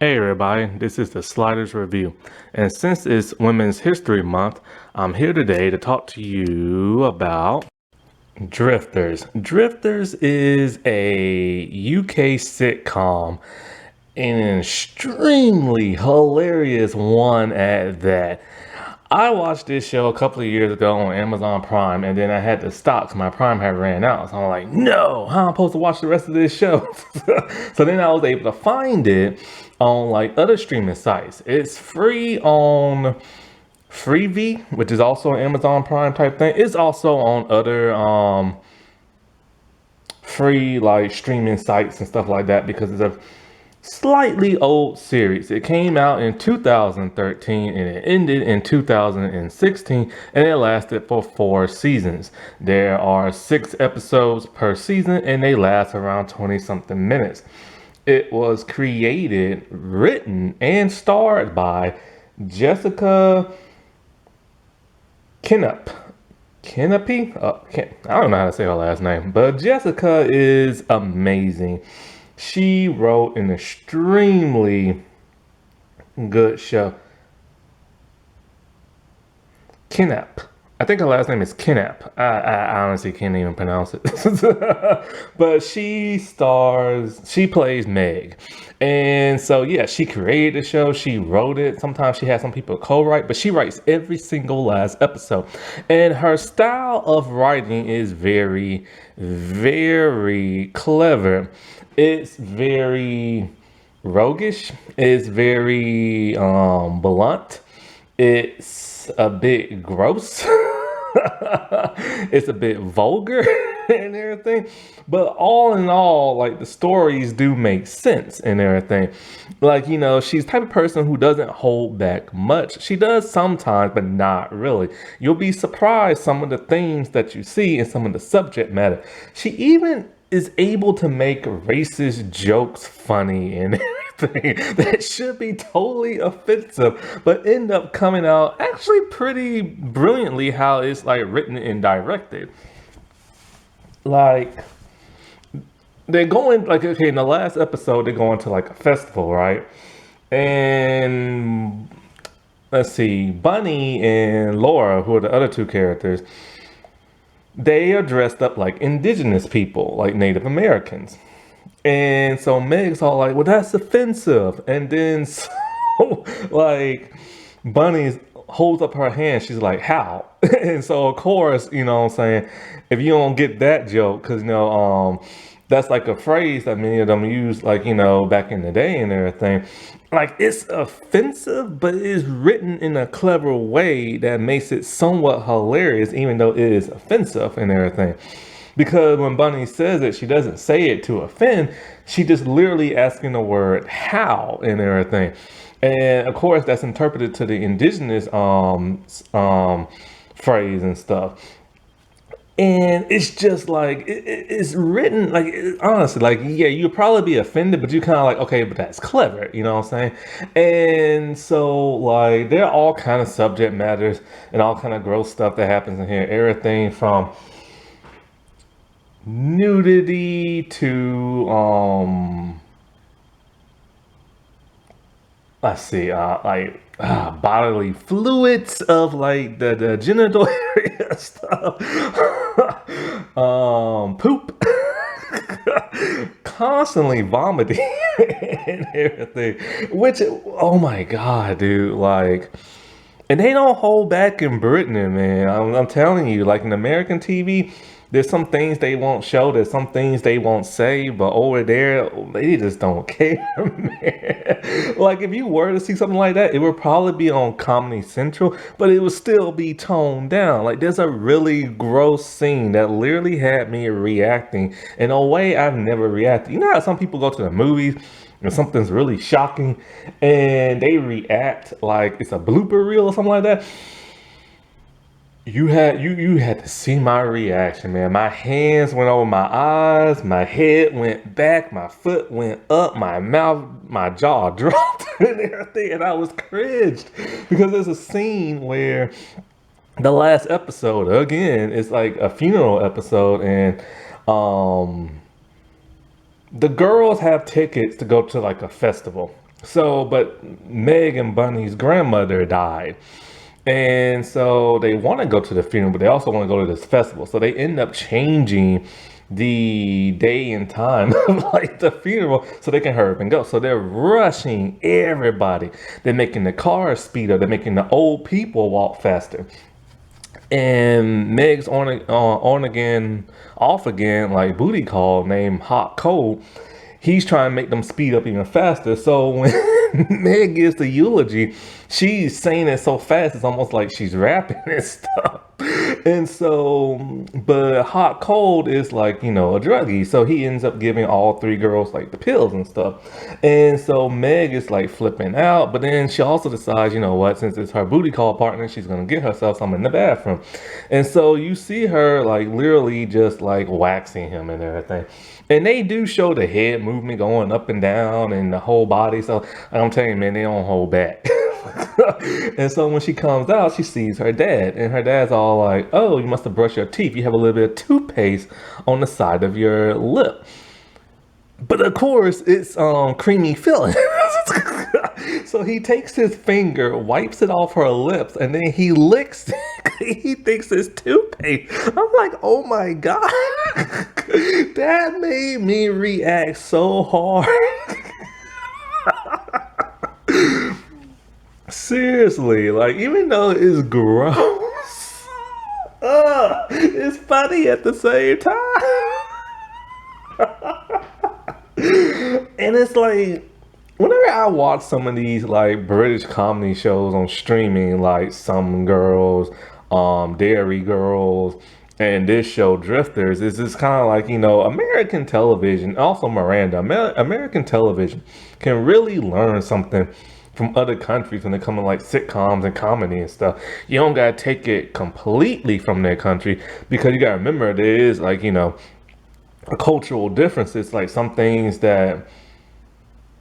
Hey everybody, this is the Sliders Review, and since it's Women's History Month, I'm here today to talk to you about Drifters. Drifters is a UK sitcom, an extremely hilarious one at that. I watched this show a couple of years ago on Amazon Prime, and then I had to stop because my Prime had ran out. So I'm like, no, how am I supposed to watch the rest of this show? So then I was able to find it on like other streaming sites. It's free on Freevee, which is also an Amazon Prime type thing. It's also on other free like streaming sites and stuff like that because it's a slightly old series. It came out in 2013 and it ended in 2016, and it lasted for 4 seasons. There are 6 episodes per season and they last around 20 something minutes. It was created, written, and starred by Jessica Kinnop. Kinopy? I don't know how to say her last name, but Jessica is amazing. She wrote an extremely good show. Kinnap. I think her last name is Kinnap. I honestly can't even pronounce it. But she plays Meg. And so, yeah, she created the show. She wrote it. Sometimes she has some people co-write, but she writes every single last episode. And her style of writing is very, very clever. It's very roguish. It's very blunt. It's a bit gross. It's a bit vulgar and everything. But all in all, like the stories do make sense and everything. Like, she's the type of person who doesn't hold back much. She does sometimes, but not really. You'll be surprised some of the things that you see in some of the subject matter. She even is able to make racist jokes funny and everything that should be totally offensive, but end up coming out actually pretty brilliantly how it's like written and directed. Like they're going like, okay, in the last episode they're going to like a festival, right? And let's see, Bunny and Laura, who are the other two characters, they are dressed up like indigenous people, like Native Americans. And so Meg's all like, well, that's offensive. And then so like Bunny holds up her hand. She's like, how? And so of course, what I'm saying, if you don't get that joke, because that's like a phrase that many of them use, like, back in the day and everything. Like, it's offensive, but it is written in a clever way that makes it somewhat hilarious, even though it is offensive and everything. Because when Bunny says it, she doesn't say it to offend. She just literally asking the word how and everything. And of course, that's interpreted to the indigenous phrase and stuff. And it's just like it's written like honestly, like, yeah, you'll probably be offended, but you kind of like, okay, but that's clever, you know what I'm saying? And so like there are all kind of subject matters and all kind of gross stuff that happens in here. Everything from nudity to let's see, bodily fluids of like the genital area stuff, poop, constantly vomiting and everything. Which, oh my god, dude, like. And they don't hold back in Britain, man. I'm telling you, like in American TV, there's some things they won't show, there's some things they won't say, but over there, they just don't care, man. Like if you were to see something like that, it would probably be on Comedy Central, but it would still be toned down. Like there's a really gross scene that literally had me reacting in a way I've never reacted. You know how some people go to the movies and something's really shocking and they react like it's a blooper reel or something like that? You had to see my reaction, man. My hands went over my eyes, my head went back, my foot went up, my mouth, my jaw dropped and everything, and I was cringed because there's a scene where the last episode, again, is like a funeral episode, and the girls have tickets to go to like a festival. So, but Meg and Bunny's grandmother died. And so they want to go to the funeral, but they also want to go to this festival. So they end up changing the day and time of like the funeral so they can hurry up and go. So they're rushing everybody. They're making the cars speed up. They're making the old people walk faster. And Meg's on again, off again, like booty call named Hot Cold. He's trying to make them speed up even faster. So when Meg gives the eulogy, she's saying it so fast, it's almost like she's rapping and stuff. And so, but Hot Cold is like, a druggie. So he ends up giving all three girls like the pills and stuff. And so Meg is like flipping out. But then she also decides, you know what, since it's her booty call partner, she's going to get herself some in the bathroom. And so you see her like literally just like waxing him and everything. And they do show the head movement going up and down and the whole body. So I'm telling you, man, they don't hold back. And so when she comes out, she sees her dad. And her dad's all like, oh, you must have brushed your teeth. You have a little bit of toothpaste on the side of your lip. But of course, it's creamy filling. So he takes his finger, wipes it off her lips, and then he licks it. He thinks it's toothpaste. I'm like, oh my God. That made me react so hard. Seriously, like, even though it's gross, it's funny at the same time. And it's like, whenever I watch some of these like British comedy shows on streaming, like Some Girls, Dairy Girls, and this show Drifters, it's just kind of like, American television, also Miranda, American television can really learn something from other countries when they come to like sitcoms and comedy and stuff. You don't gotta take it completely from their country, because you gotta remember there is like, a cultural difference. It's like some things that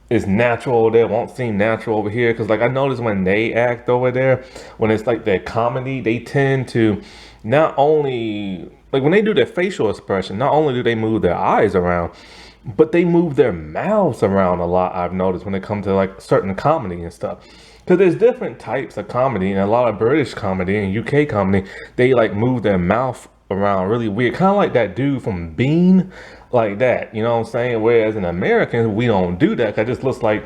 is natural there won't seem natural over here. Because like I noticed when they act over there, when it's like their comedy, they tend to not only, like when they do their facial expression, not only do they move their eyes around, but they move their mouths around a lot. I've noticed when it comes to like certain comedy and stuff. Because there's different types of comedy, and a lot of British comedy and UK comedy, they like move their mouth around really weird, kind of like that dude from Bean, like that, you know what I'm saying? Whereas in Americans, we don't do that, because it just looks like,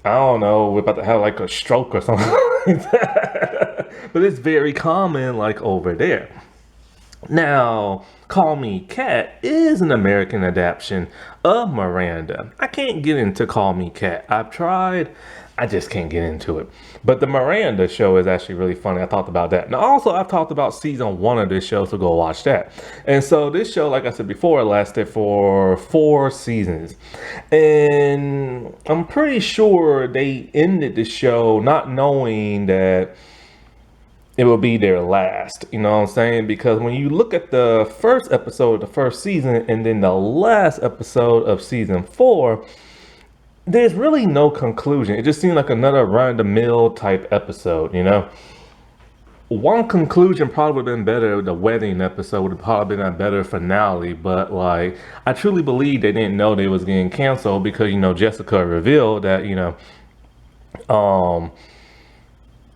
I don't know, we're about to have like a stroke or something like that. But it's very common like over there. Now, Call Me Kat is an American adaptation of Miranda. I can't get into Call Me Kat. I've tried, I just can't get into it. But the Miranda show is actually really funny. I talked about that. Now, also, I've talked about season 1 of this show, so go watch that. And so this show, like I said before, lasted for 4 seasons. And I'm pretty sure they ended the show not knowing that it will be their last, you know what I'm saying? Because when you look at the first episode of the first season and then the last episode of season 4, there's really no conclusion. It just seemed like another run-of-the-mill type episode, One conclusion probably would have been better. The wedding episode would have probably been a better finale. But like, I truly believe they didn't know they was getting canceled because, Jessica revealed that,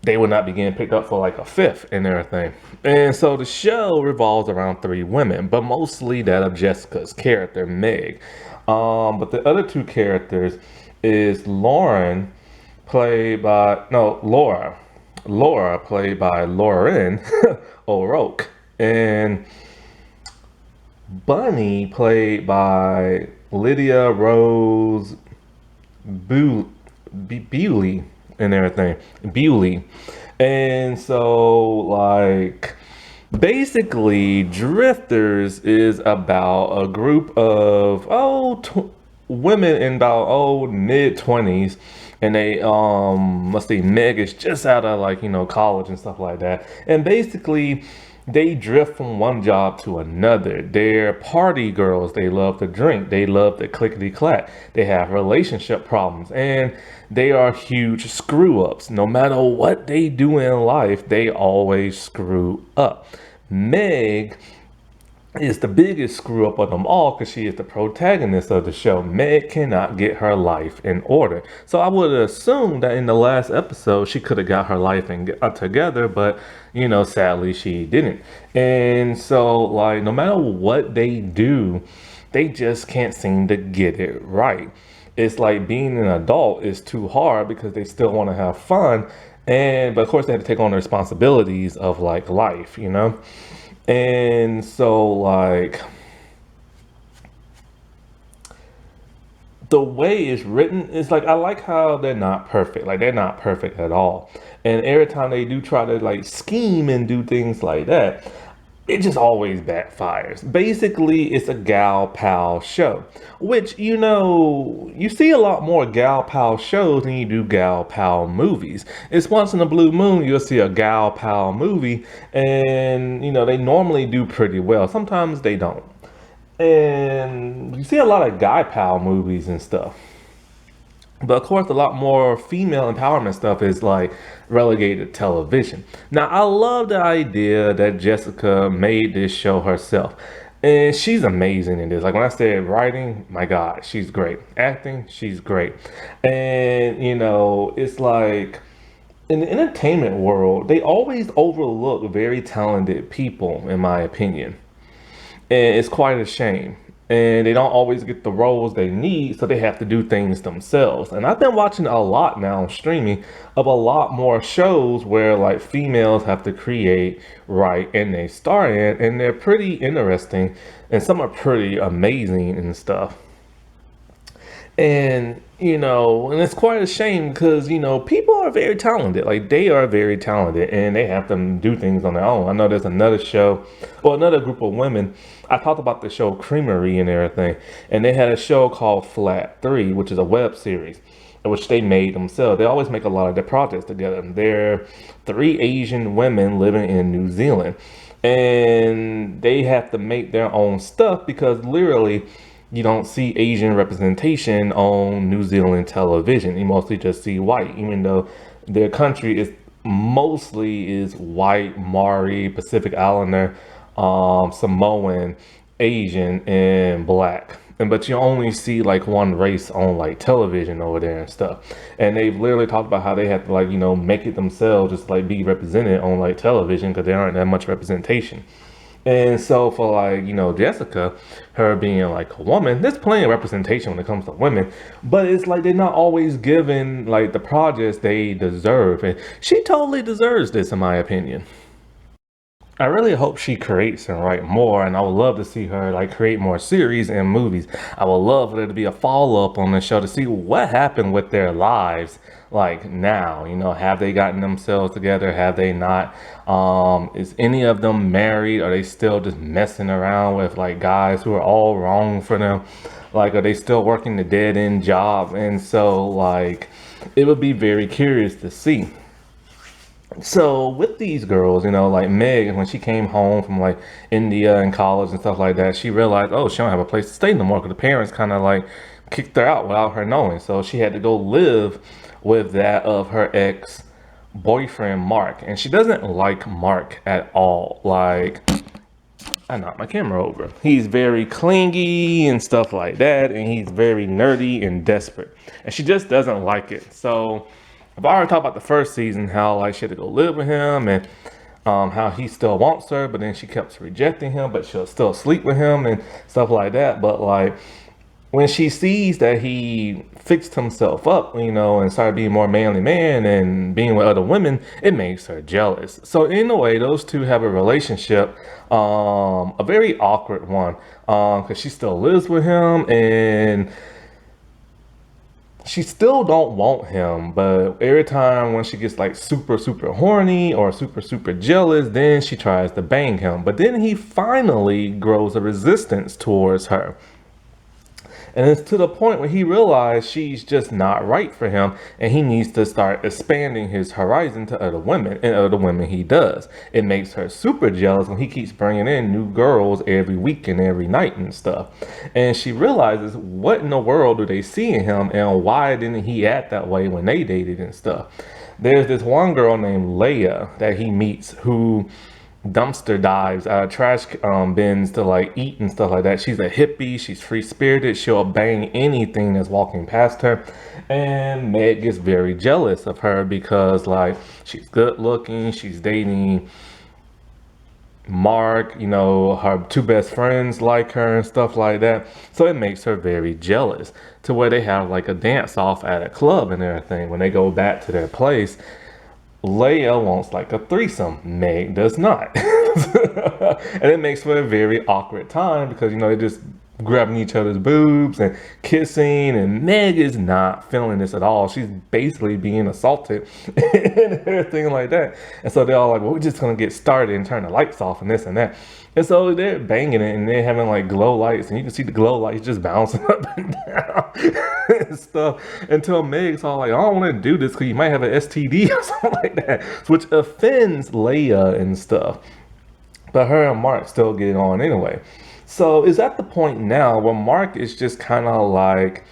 they would not be getting picked up for like a 5th and everything. And so the show revolves around 3 women, but mostly that of Jessica's character, Meg. But the other 2 characters is Laura, played by Lauren O'Rourke, and Bunny, played by Lydia Rose Bewley and everything. Bewley. And so, like, basically, Drifters is about a group of women in about mid-20s, and they let's see, Meg is just out of like college and stuff like that, and basically they drift from one job to another. They're party girls. They love to drink. They love to clickety clack. They have relationship problems, and they are huge screw ups. No matter what they do in life, they always screw up. Meg is the biggest screw up of them all because she is the protagonist of the show. Meg cannot get her life in order. So I would assume that in the last episode she could have got her life together, but sadly she didn't. And so, like, no matter what they do, they just can't seem to get it right. It's like being an adult is too hard because they still want to have fun, but of course they have to take on the responsibilities of like life. And so, like, the way it's written is like, I like how they're not perfect. Like, they're not perfect at all. And every time they do try to like scheme and do things like that, it just always backfires. Basically, it's a gal pal show, which, you see a lot more gal pal shows than you do gal pal movies. It's once in a blue moon you'll see a gal pal movie, and they normally do pretty well. Sometimes they don't. And you see a lot of guy pal movies and stuff. But of course, a lot more female empowerment stuff is like relegated to television. Now, I love the idea that Jessica made this show herself. And she's amazing in this. Like, when I said writing, my God, she's great. Acting, she's great. And, it's like in the entertainment world, they always overlook very talented people, in my opinion. And it's quite a shame. And they don't always get the roles they need, so they have to do things themselves. And I've been watching a lot now on streaming of a lot more shows where like females have to create, write, and they star in, and they're pretty interesting, and some are pretty amazing and stuff. And it's quite a shame because, people are very talented. Like, they are very talented and they have to do things on their own. I know there's another show, or another group of women. I talked about the show Creamery and everything, and they had a show called Flat 3, which is a web series, which they made themselves. They always make a lot of their projects together. They're three Asian women living in New Zealand, and they have to make their own stuff because literally you don't see Asian representation on New Zealand television. You mostly just see white, even though their country is white, Maori, Pacific Islander, Samoan, Asian, and black. But you only see like one race on like television over there and stuff. And they've literally talked about how they have to like, make it themselves, just like be represented on like television because there aren't that much representation. And so for like, Jessica, her being like a woman, there's plenty of representation when it comes to women, but it's like they're not always given like the projects they deserve. And she totally deserves this, in my opinion. I really hope she creates and write more, and I would love to see her like create more series and movies. I would love for there to be a follow-up on the show to see what happened with their lives like now. Have they gotten themselves together? Have they not? Is any of them married? Are they still just messing around with like guys who are all wrong for them? Like, are they still working the dead-end job? And so like, it would be very curious to see. So with these girls, like Meg, when she came home from like India and college and stuff like that, she realized, oh, she don't have a place to stay no more because the parents kind of like kicked her out without her knowing. So she had to go live with that of her ex boyfriend, Mark. And she doesn't like Mark at all. Like, I knocked my camera over. He's very clingy and stuff like that. And he's very nerdy and desperate. And she just doesn't like it. So I've already talked about the first season, how like she had to go live with him, and how he still wants her, but then she kept rejecting him, but she'll still sleep with him and stuff like that. But like, when she sees that he fixed himself up, and started being more manly man and being with other women, it makes her jealous. So in a way, those two have a relationship, a very awkward one, because she still lives with him and she still don't want him, but every time when she gets like super, super horny or super, super jealous, then she tries to bang him. But then he finally grows a resistance towards her. And it's to the point where he realized she's just not right for him, and he needs to start expanding his horizon to other women, and other women he does. It makes her super jealous when he keeps bringing in new girls every week and every night and stuff. And she realizes, what in the world do they see in him, and why didn't he act that way when they dated and stuff? There's this one girl named Leia that he meets who dumpster dives out of trash bins to like eat and stuff like that. She's a hippie. She's free spirited. She'll bang anything that's walking past her. And Meg gets very jealous of her because like she's good looking. She's dating Mark, her two best friends like her and stuff like that. So it makes her very jealous to where they have like a dance off at a club and everything. When they go back to their place, Leia wants like a threesome. Meg does not. And it makes for a very awkward time because, they're just grabbing each other's boobs and kissing. And Meg is not feeling this at all. She's basically being assaulted and everything like that. And so they're all like, well, we're just going to get started and turn the lights off and this and that. And so they're banging it and they're having like glow lights, and you can see the glow lights just bouncing up and down and stuff until Meg's all like, I don't want to do this because you might have an STD or something like that, which offends Leia and stuff. But her and Mark still get on anyway. So it's at the point now where Mark is just kind of like,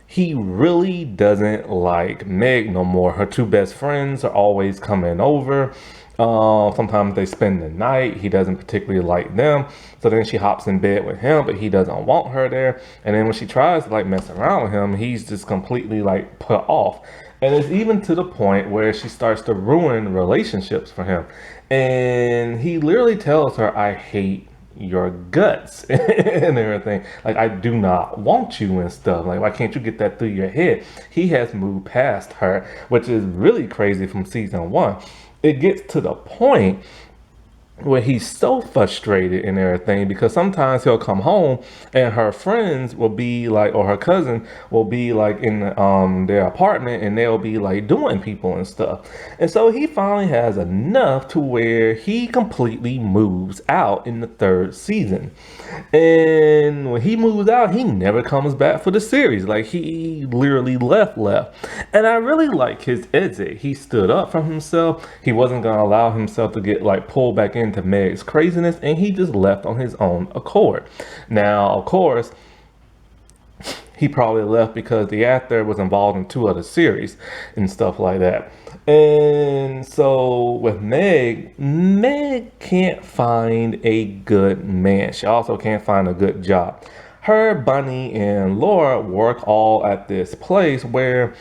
he really doesn't like Meg no more. Her two best friends are always coming over. Sometimes they spend the night. He doesn't particularly like them. So then she hops in bed with him, but he doesn't want her there. And then when she tries to like mess around with him, he's just completely like put off. And it's even to the point where she starts to ruin relationships for him. And he literally tells her, I hate your guts and everything. Like, I do not want you and stuff. Like, why can't you get that through your head? He has moved past her, which is really crazy from season 1. It gets to the point where he's so frustrated and everything because sometimes he'll come home and her friends will be like, or her cousin will be like in their apartment, and they'll be like doing people and stuff. And so he finally has enough to where he completely moves out in the 3rd season. And when he moves out, he never comes back for the series. Like, he literally left. And I really like his exit. He stood up for himself. He wasn't going to allow himself to get like pulled back into Meg's craziness, and he just left on his own accord. Now, of course, he probably left because the actor was involved in 2 other series and stuff like that. And so with Meg can't find a good man. She also can't find a good job. Her, Bunny, and Laura work all at this place where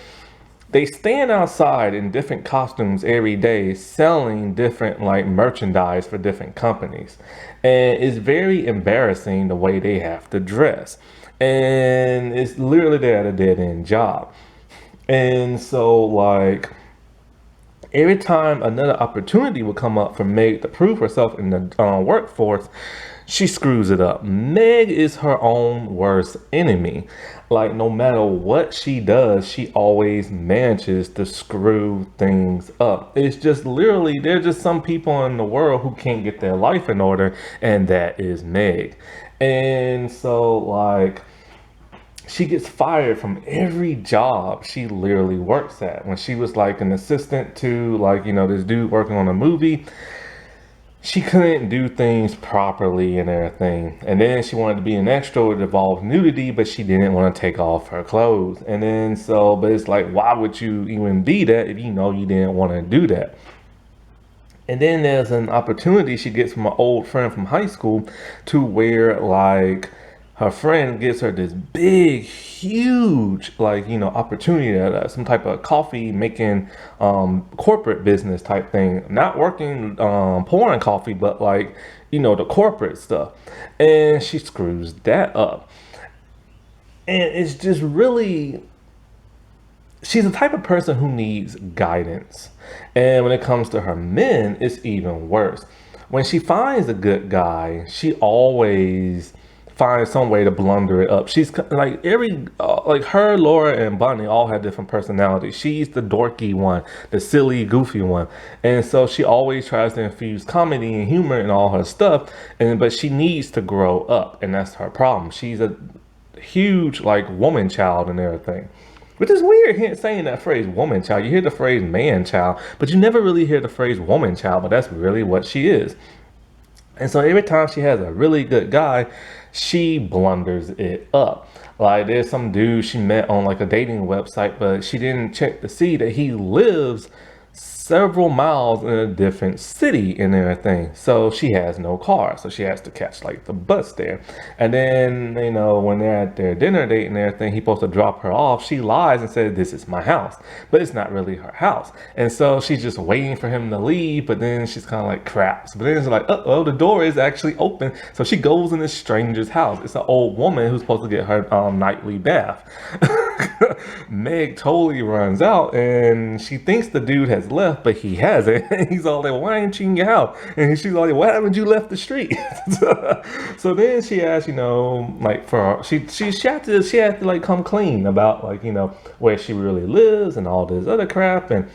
they stand outside in different costumes every day selling different like merchandise for different companies. And it's very embarrassing the way they have to dress. And it's literally they're at a dead end job. And so like every time another opportunity will come up for Meg to prove herself in the workforce, she screws it up. Meg is her own worst enemy. Like, no matter what she does, she always manages to screw things up. It's just literally, there's just some people in the world who can't get their life in order, and that is Meg. And so, like, she gets fired from every job she literally works at. When she was like an assistant to like, this dude working on a movie, she couldn't do things properly and everything. And then she wanted to be an extra that involved nudity, but she didn't want to take off her clothes. And then but it's like, why would you even be that if you know you didn't want to do that? And then there's an opportunity she gets from an old friend from high school to where like her friend gives her this big, huge, like, opportunity at some type of coffee making corporate business type thing. Not working, pouring coffee, but like, the corporate stuff. And she screws that up. And it's just really, she's the type of person who needs guidance. And when it comes to her men, it's even worse. When she finds a good guy, she always find some way to blunder it up. She's like like her, Laura, and Bunny all have different personalities. She's the dorky one, the silly, goofy one, and so she always tries to infuse comedy and humor in all her stuff. But she needs to grow up, and that's her problem. She's a huge like woman child and everything. Which is weird saying that phrase woman child. You hear the phrase man child, but you never really hear the phrase woman child. But that's really what she is. And so every time she has a really good guy, she blunders it up. Like, there's some dude she met on like a dating website, but she didn't check to see that he lives several miles in a different city and everything. So she has no car. So she has to catch like the bus there. And then, when they're at their dinner date and everything, he's supposed to drop her off. She lies and says, "This is my house." But it's not really her house. And so she's just waiting for him to leave. But then she's kind of like, craps. But then it's like, uh-oh, the door is actually open. So she goes in this stranger's house. It's an old woman who's supposed to get her nightly bath. Meg totally runs out and she thinks the dude has left, but he hasn't. And he's all like, "Why ain't you in your house?" And she's all like, "Why haven't you left the street?" So then she asks, like she had to like come clean about like, where she really lives and all this other crap. And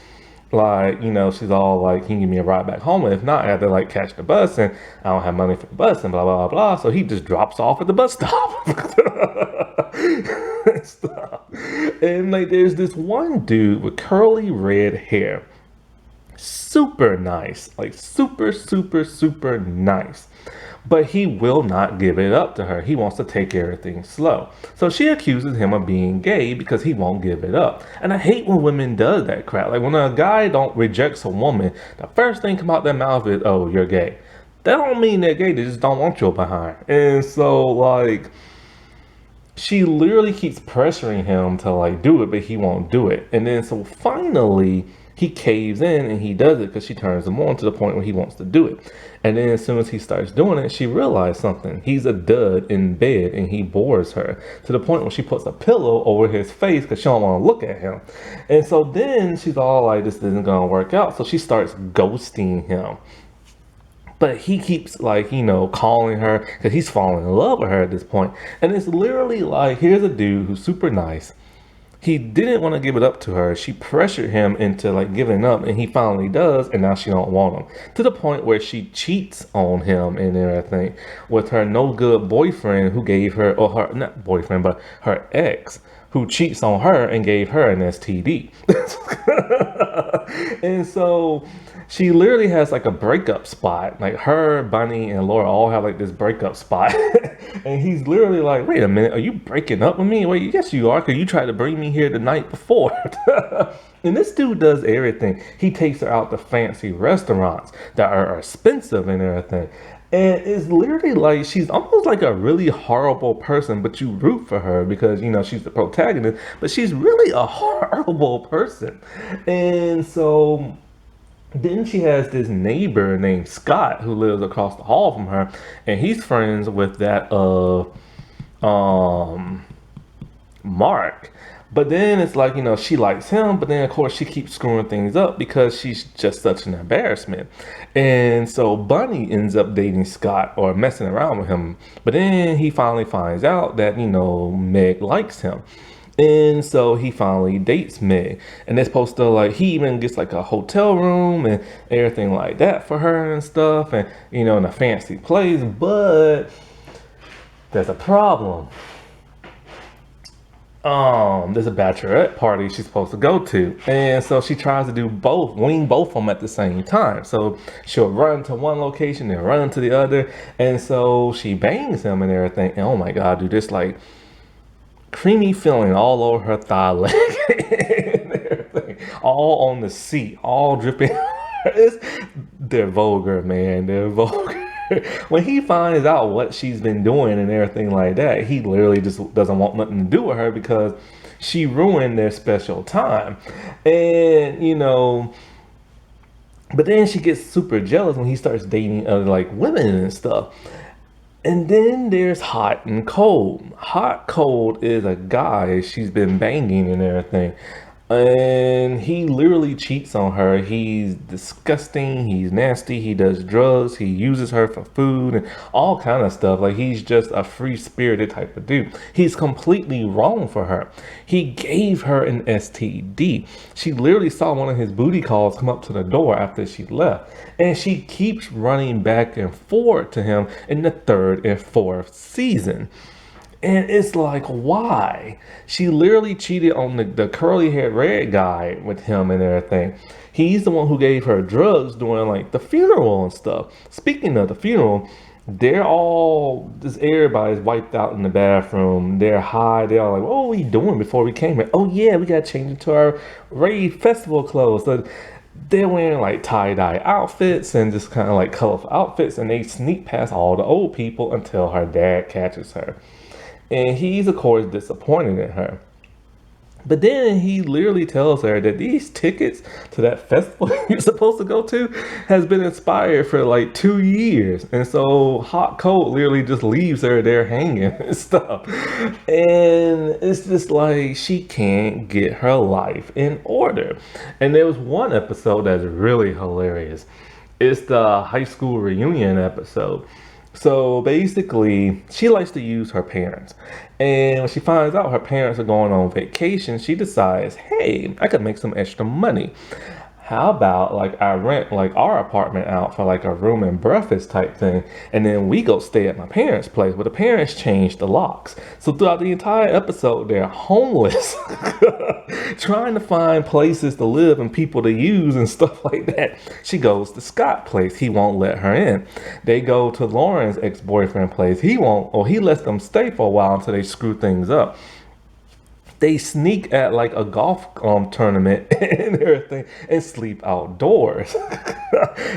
like, she's all like, "Can you give me a ride back home? And if not, I have to like catch the bus and I don't have money for the bus and blah, blah, blah, blah." So he just drops off at the bus stop. Stop. And like, there's this one dude with curly red hair. Super nice. Like super, super, super nice. But he will not give it up to her. He wants to take everything slow. So she accuses him of being gay because he won't give it up. And I hate when women does that crap. Like when a guy don't rejects a woman, the first thing come out their mouth is, "Oh, you're gay." That don't mean they're gay. They just don't want your behind. And so like, she literally keeps pressuring him to like do it, but he won't do it. And then so finally he caves in and he does it because she turns him on to the point where he wants to do it. And then as soon as he starts doing it, she realized something. He's a dud in bed and he bores her to the point where she puts a pillow over his face because she don't want to look at him. And so then she's all like, "This isn't going to work out." So she starts ghosting him. But he keeps like, calling her because he's falling in love with her at this point. And it's literally like, here's a dude who's super nice. He didn't want to give it up to her. She pressured him into like giving up and he finally does. And now she don't want him to the point where she cheats on him and everything with her no good boyfriend who gave her, or her, not boyfriend, but her ex who cheats on her and gave her an STD. And so she literally has like a breakup spot. Like her, Bunny, and Laura all have like this breakup spot. And he's literally like, "Wait a minute, are you breaking up with me?" "Wait, yes you are, because you tried to bring me here the night before." And this dude does everything. He takes her out to fancy restaurants that are expensive and everything. And it's literally like, she's almost like a really horrible person, but you root for her because, she's the protagonist, but she's really a horrible person. And so then she has this neighbor named Scott who lives across the hall from her, and he's friends with that Mark. But then it's like, she likes him, but then of course she keeps screwing things up because she's just such an embarrassment. And so Bunny ends up dating Scott or messing around with him. But then he finally finds out that, Meg likes him. And so he finally dates Meg. And they're supposed to like, he even gets like a hotel room and everything like that for her and stuff. And, in a fancy place. But there's a problem. There's a bachelorette party she's supposed to go to. And so she tries to do both, wing both of them at the same time. So she'll run to one location and run to the other. And so she bangs him and everything. And oh my God, dude, this like creamy feeling all over her thigh leg and everything. All on the seat, all dripping. They're vulgar, man. They're vulgar. When he finds out what she's been doing and everything like that, he literally just doesn't want nothing to do with her because she ruined their special time. And, but then she gets super jealous when he starts dating other like women and stuff. And then there's Hot and Cold. Hot Cold is a guy she's been banging and everything. And he literally cheats on her. He's disgusting. He's nasty. He does drugs. He uses her for food and all kind of stuff. Like, he's just a free-spirited type of dude. He's completely wrong for her. He gave her an STD. She literally saw one of his booty calls come up to the door after she left. And she keeps running back and forth to him in the 3rd and 4th season. And it's like, why? She literally cheated on the curly-haired red guy with him and everything. He's the one who gave her drugs during like the funeral and stuff. Speaking of the funeral, everybody's wiped out in the bathroom. They're high. They're all like, "What were we doing before we came here?" "Oh yeah, we got to change into our rave festival clothes." So They're wearing like tie-dye outfits and just kind of like colorful outfits, and they sneak past all the old people until her dad catches her. And he's, of course, disappointed in her. But then he literally tells her that these tickets to that festival you're supposed to go to has been expired for like 2 years. And so Hot Coat literally just leaves her there hanging and stuff. And it's just like she can't get her life in order. And there was one episode that's really hilarious. It's the high school reunion episode. So basically, she likes to use her parents. And when she finds out her parents are going on vacation, she decides, hey, I could make some extra money. How about like I rent like our apartment out for like a room and breakfast type thing, and then we go stay at my parents' place. But the parents changed the locks, so throughout the entire episode, they're homeless, trying to find places to live and people to use and stuff like that. She goes to Scott's place, he won't let her in. They go to Lauren's ex-boyfriend place, he won't, or he lets them stay for a while until they screw things up. They sneak at like a golf tournament and everything and sleep outdoors.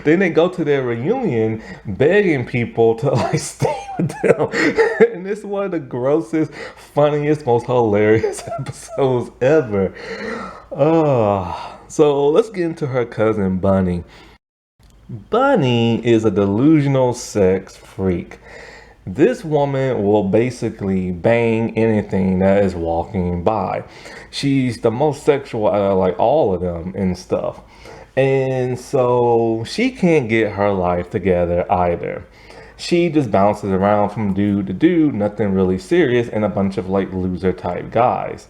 Then they go to their reunion begging people to like stay with them. And it's one of the grossest, funniest, most hilarious episodes ever. So let's get into her cousin Bunny. Bunny is a delusional sex freak. This woman will basically bang anything that is walking by. She's the most sexual out of like all of them and stuff. And so she can't get her life together either. She just bounces around from dude to dude, nothing really serious, and a bunch of like loser type guys.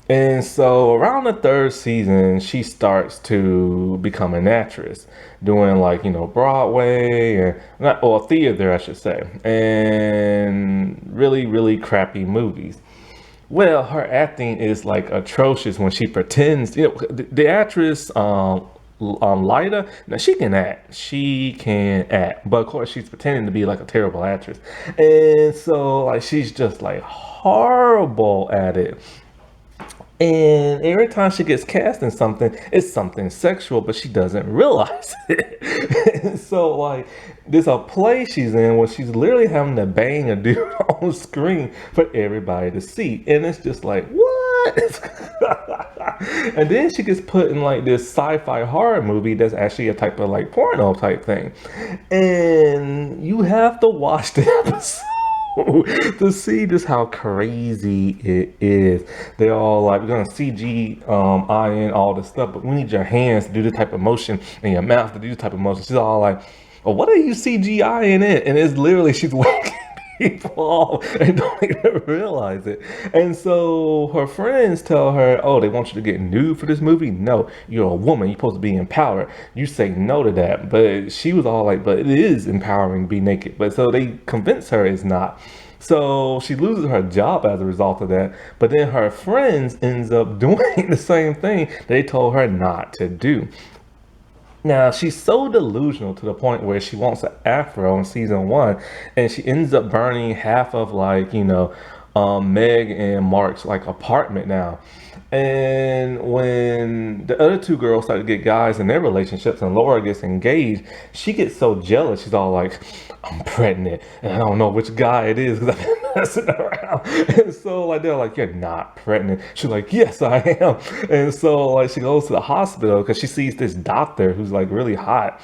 And so around the third season, she starts to become an actress, doing like, Broadway and not, or theater, I should say, and really, really crappy movies. Well, her acting is like atrocious when she pretends, the actress, Lida, now she can act, but of course she's pretending to be like a terrible actress. And so like, she's just like horrible at it. And every time she gets cast in something, it's something sexual, but she doesn't realize it. And so, like, there's a play she's in where she's literally having to bang a dude on screen for everybody to see. And it's just like, what? And then she gets put in, like, this sci-fi horror movie that's actually a type of, like, porno type thing. And you have to watch the episode to see just how crazy it is. They're all like, we're gonna CG iron all this stuff, but we need your hands to do the type of motion and your mouth to do the type of motion. She's all like, well, what are you CGI in it? And it's literally she's waking people off and don't even realize it. And so her friends tell her, oh, they want you to get nude for this movie? No, you're a woman, you're supposed to be empowered. You say no to that. But she was all like, but it is empowering to be naked. But so they convince her it's not. So she loses her job as a result of that. But then her friends ends up doing the same thing they told her not to do. Now, she's so delusional to the point where she wants an afro in season 1, and she ends up burning half of Meg and Mark's like apartment now. And when the other two girls start to get guys in their relationships and Laura gets engaged, she gets so jealous. She's all like, I'm pregnant and I don't know which guy it is because I've been messing around. And so like, they're like, you're not pregnant. She's like, yes, I am. And so like, she goes to the hospital because she sees this doctor who's like really hot.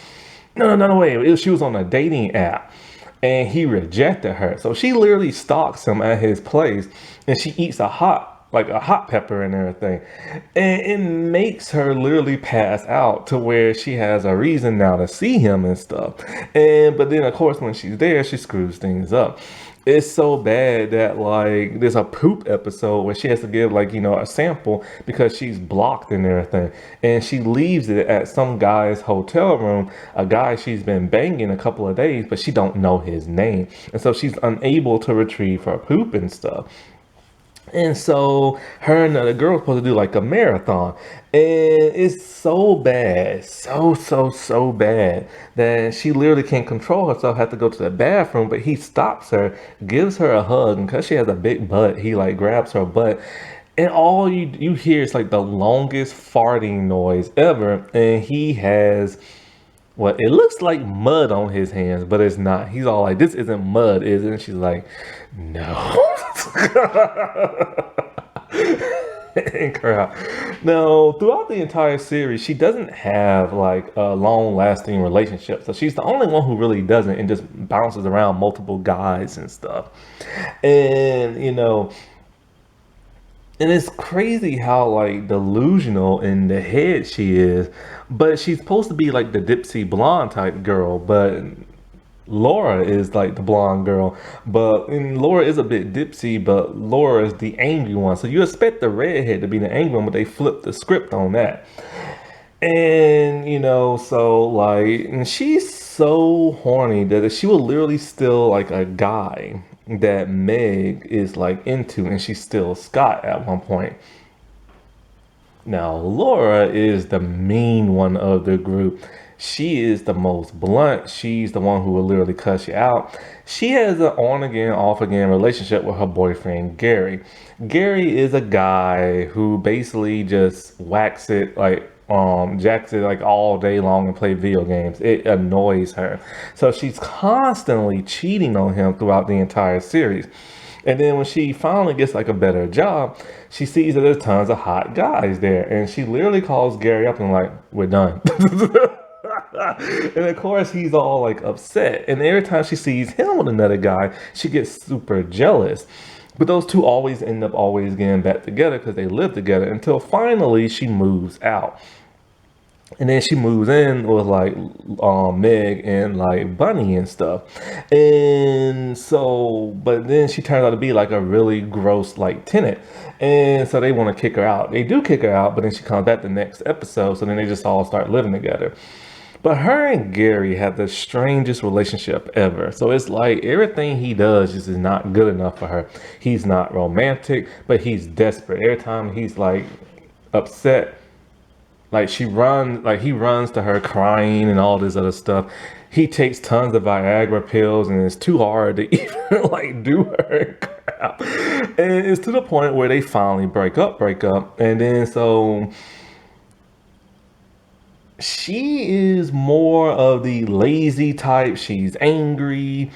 No, wait. She was on a dating app and he rejected her. So she literally stalks him at his place and she eats a hot pepper and everything. And it makes her literally pass out to where she has a reason now to see him and stuff. But then of course when she's there, she screws things up. It's so bad that like there's a poop episode where she has to give a sample because she's blocked and everything. And she leaves it at some guy's hotel room, a guy she's been banging a couple of days, but she don't know his name. And so she's unable to retrieve her poop and stuff. And so her and the girl supposed to do like a marathon. And it's so bad, so bad that she literally can't control herself, had to go to the bathroom, but he stops her, gives her a hug, and because she has a big butt, he like grabs her butt And all you hear is like the longest farting noise ever, and he has well, it looks like mud on his hands, but it's not. He's all like, "This isn't mud, is it?" And she's like, "No." And crowd. Now, throughout the entire series, she doesn't have like a long-lasting relationship. So she's the only one who really doesn't, and just bounces around multiple guys and stuff. And and it's crazy how like delusional in the head she is. But she's supposed to be like the Dipsy blonde type girl, but Laura is like the blonde girl. And Laura is a bit dipsy, but Laura is the angry one. So you expect the redhead to be the angry one, but they flipped the script on that. And so like, and she's so horny that she will literally steal like a guy that Meg is like into, and she steals Scott at one point. Now, Laura is the mean one of the group. She is the most blunt. She's the one who will literally cuss you out. She has an on again, off again relationship with her boyfriend, Gary. Gary is a guy who basically just whacks it like jacks it like all day long and play video games. It annoys her. So she's constantly cheating on him throughout the entire series. And then when she finally gets like a better job, she sees that there's tons of hot guys there. And she literally calls Gary up and like, "We're done." And of course he's all like upset. And every time she sees him with another guy, she gets super jealous. But those two always end up always getting back together because they live together until finally she moves out. And then she moves in with like Meg and like Bunny and stuff. And so, but then she turns out to be like a really gross like tenant. And so they want to kick her out. They do kick her out, but then she comes back the next episode. So then they just all start living together. But her and Gary have the strangest relationship ever. So it's like everything he does just is not good enough for her. He's not romantic, but he's desperate. Every time he's like upset, like he runs to her crying and all this other stuff. He takes tons of Viagra pills, and it's too hard to even like do her crap. And it's to the point where they finally break up. And then so she is more of the lazy type. She's angry.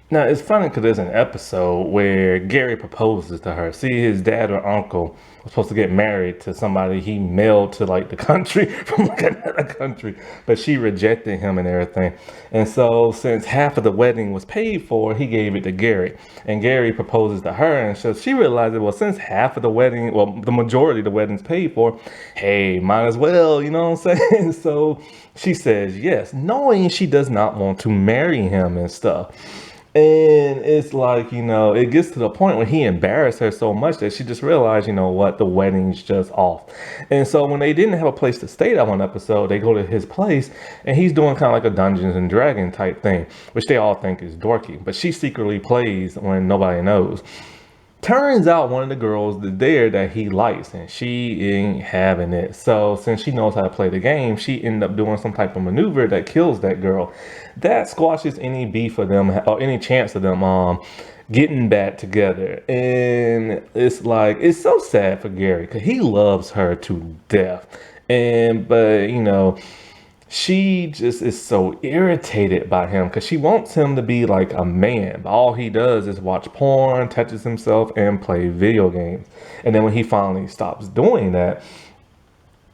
Now, it's funny because there's an episode where Gary proposes to her. See, his dad or uncle was supposed to get married to somebody he mailed to like the country from like another country, but she rejected him and everything. And so, since half of the wedding was paid for, he gave it to Gary. And Gary proposes to her, and so she realized, well, since half of the wedding, well, the majority of the wedding's paid for, hey, might as well, you know what I'm saying? So she says yes, knowing she does not want to marry him and stuff. And it's like, it gets to the point where he embarrassed her so much that she just realized, what, the wedding's just off. And so when they didn't have a place to stay that one episode, they go to his place and he's doing kind of like a Dungeons and Dragon type thing, which they all think is dorky. But she secretly plays when nobody knows. Turns out one of the girls there that he likes, and she ain't having it. So since she knows how to play the game, she ended up doing some type of maneuver that kills that girl. That squashes any beef of them or any chance of them getting back together. And it's like, it's so sad for Gary because he loves her to death. But she just is so irritated by him because she wants him to be like a man, but all he does is watch porn, touches himself, and play video games. And then when he finally stops doing that,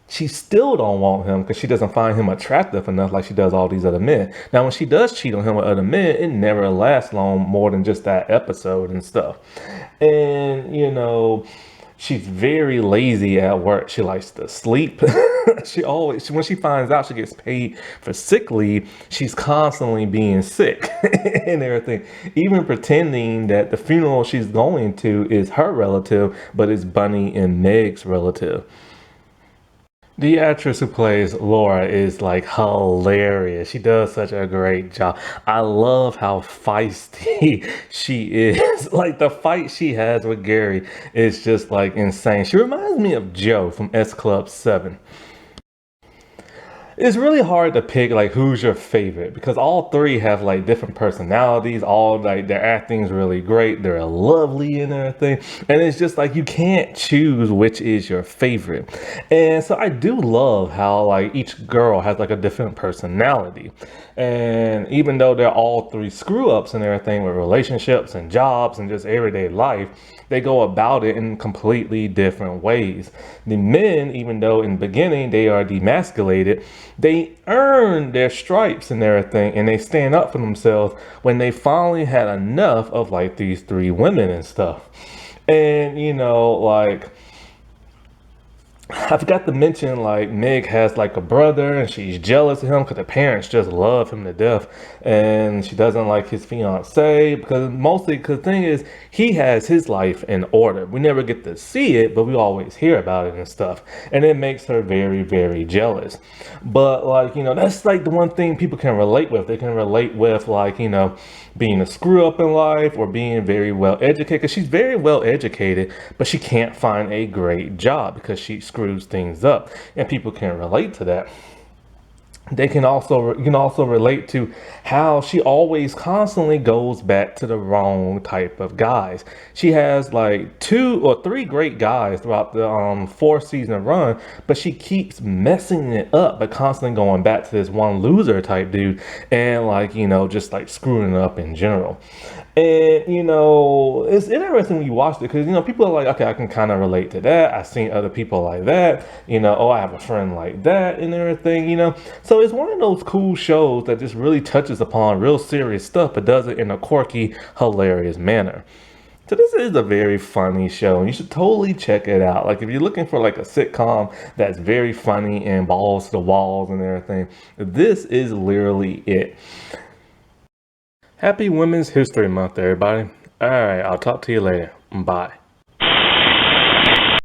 she still don't want him because she doesn't find him attractive enough like she does all these other men. Now, when she does cheat on him with other men, it never lasts long more than just that episode and stuff. And she's very lazy at work. She likes to sleep. When she finds out she gets paid for sick leave, she's constantly being sick and everything. Even pretending that the funeral she's going to is her relative, but it's Bunny and Meg's relative. The actress who plays Laura is like hilarious. She does such a great job. I love how feisty she is. Like the fight she has with Gary is just like insane. She reminds me of Joe from S Club 7. It's really hard to pick like who's your favorite because all three have like different personalities. All like their acting's really great. They're lovely and everything, and it's just like you can't choose which is your favorite. And so I do love how like each girl has like a different personality, and even though they're all three screw ups and everything with relationships and jobs and just everyday life, they go about it in completely different ways. The men, even though in the beginning they are demasculated, they earn their stripes and everything, and they stand up for themselves when they finally had enough of like these three women and stuff. And like I forgot to mention, like, Meg has like a brother and she's jealous of him because the parents just love him to death. And she doesn't like his fiance because mostly because the thing is, he has his life in order. We never get to see it, but we always hear about it and stuff. And it makes her very, very jealous. But, like, that's like the one thing people can relate with. They can relate with, like, being a screw up in life or being very well educated. Because she's very well educated, but she can't find a great job because she screws things up, and people can relate to that. They can also You can also relate to how she always constantly goes back to the wrong type of guys. She has like two or three great guys throughout the 4 season run, but she keeps messing it up by constantly going back to this one loser type dude, and like just like screwing it up in general. And it's interesting when you watch it because people are like, okay, I can kind of relate to that. I've seen other people like that. Oh, I have a friend like that and everything. So it's one of those cool shows that just really touches upon real serious stuff, but does it in a quirky, hilarious manner. So this is a very funny show, and you should totally check it out. Like if you're looking for like a sitcom that's very funny and balls to the walls and everything, this is literally it. Happy Women's History Month, everybody. All right, I'll talk to you later. Bye.